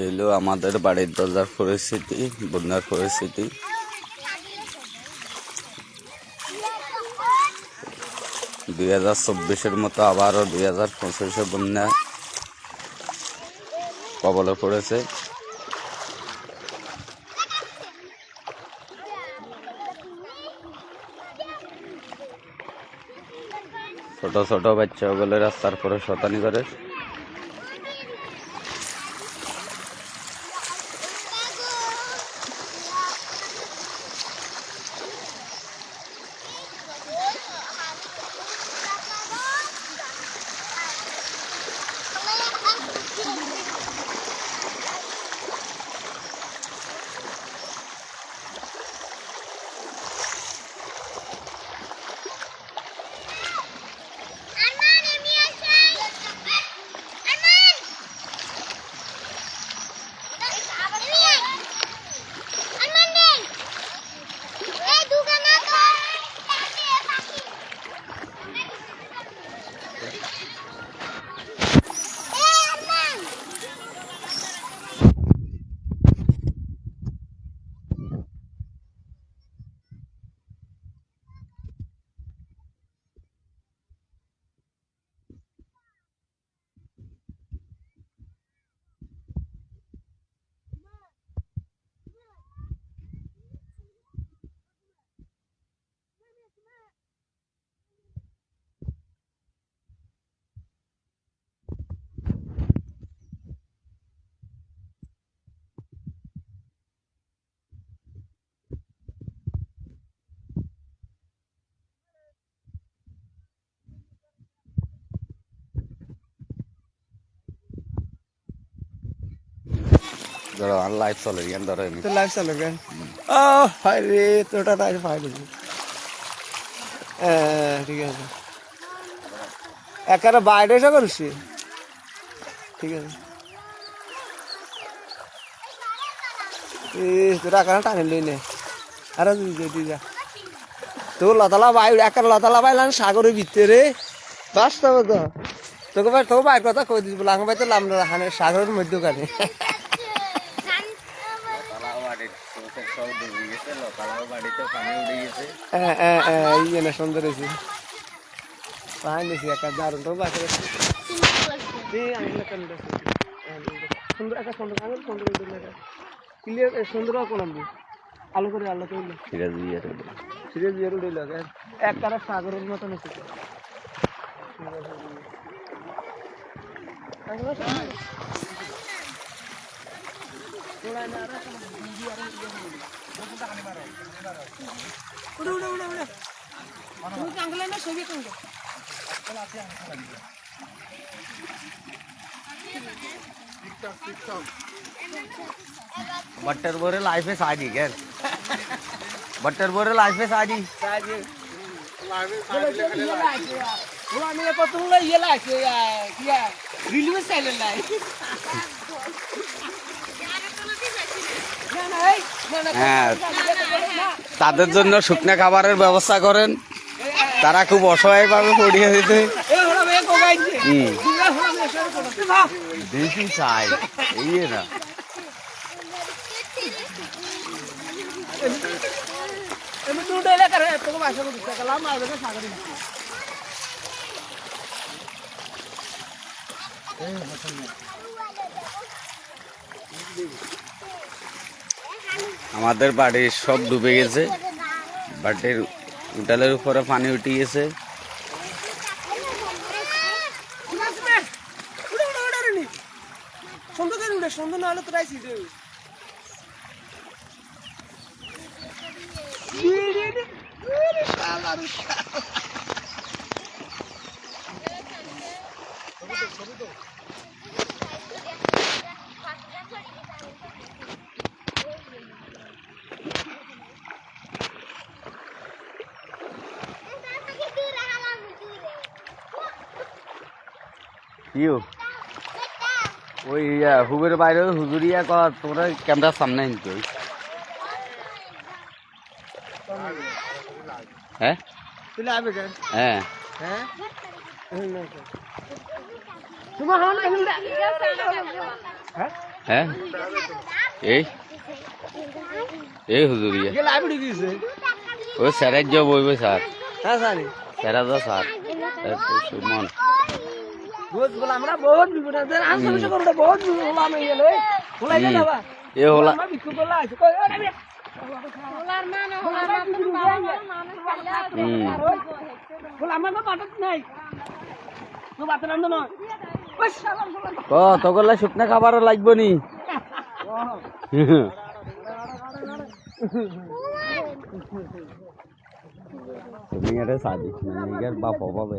এলো আমাদের বাড়ির দরজার পরিস্থিতি, বন্যার পরিস্থিতি। দুই 2024-এর মতো আবারও 2025-এ বন্যা কবলে পড়েছে। ছোট ছোট বাচ্চাগুলো রাস্তার পরে শতানি করে। লাইভ চলে জ্ঞান ধরে লাইভ চলে জ্ঞান ভাই রে তোটা তাই ভাই ঠিক আছে একেবারে বাইরে এসে করছি ঠিক আছে তোরা কেন টানে লই নে আরে তুই যা তো লতালা বাই একের লতালা বাইলাম সাগরের ভিতরে বাস্তব তো তোকে ভাই তোকে বাইর কথা কই দিস বলে আমি ভাই তো লাম সাগরের মধ্যখানে সুন্দর হয়েছে পাহাড় নিয়েছি একটা দারুণ তো বাসে সুন্দর একটা সুন্দর সুন্দর ক্লিয়ার সুন্দর কোন আলো করে আলো করলো সিরিয়াস বিয়ার উঠে লাগে এক কারা সাগরের মতন হচ্ছে बट्टर बोरे लाइफ में शादी क्या बट्टर बोरे लाइफ में शादी হ্যাঁ তাদের জন্য শুকনা খাবারের ব্যবস্থা করেন তারা খুব অসহায় ভাবে পড়িয়ে দিতে বেশি চাই এই না আমাদের বাড়ির সব ডুবে গেছে বাড়ির উঠালের উপরে পানি উঠে গেছে সুন্দর না হলে তো রাইছি ওই হুবের বাইরে হুজুরিয়া কর তোমরা ক্যামেরার সামনে নিতে হ্যাঁ হ্যাঁ হ্যাঁ হ্যাঁ এই এই হুজুরিয়া গেলে আমি দিয়েছে ওই স্যারের যে বইবে স্যার হ্যাঁ জানি স্যারা তো স্যার সুমন বহুত বলে আমরা বহুত বিপদ আছে আর সমস্যা করতে বহুত বিপদ হলো আমি গেলে বলাই না বাবা এ হলা আমরা বিক্রি করলা আছে কই আরে ওলার মানে ওলার বলে আমার তো বাটাত নাই তো বাটার আনন্দ নয় ওই শালা ক তোগুলা শুকনা খাবারও লাগবো নি তুমি এটা সাদি নিজের বাপ হবে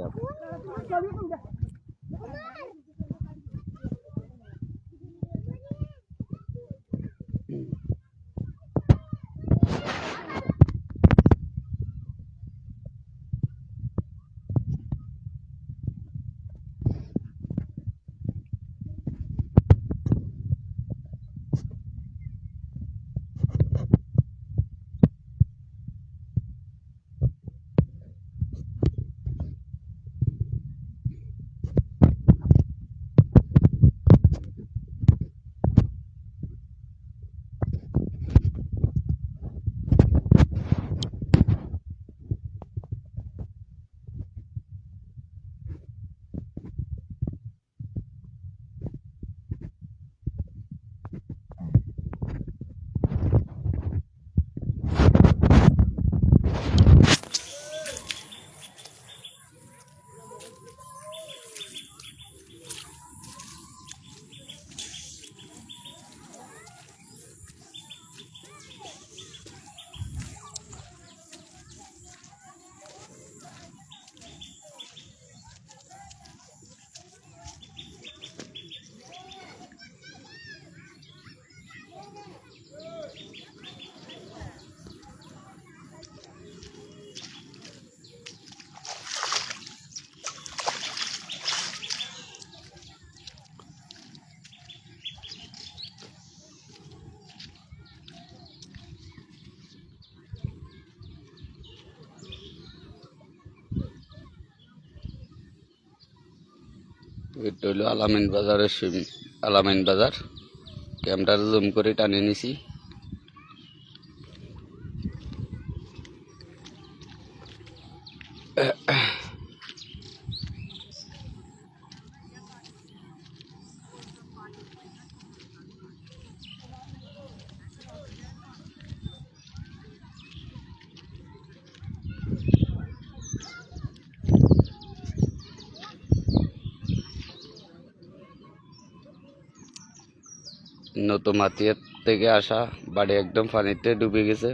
এটা হলো আলামিন বাজারের আলামিন বাজার ক্যামেরা জুম করে টানে নিছি নতুন মাতিয়ার থেকে আসা বাড়ি একদম পানিতে ডুবে গেছে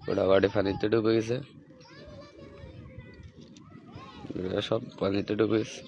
ওটা বাড়ি পানিতে ডুবে গেছে সব পানিতে ডুবে গেছে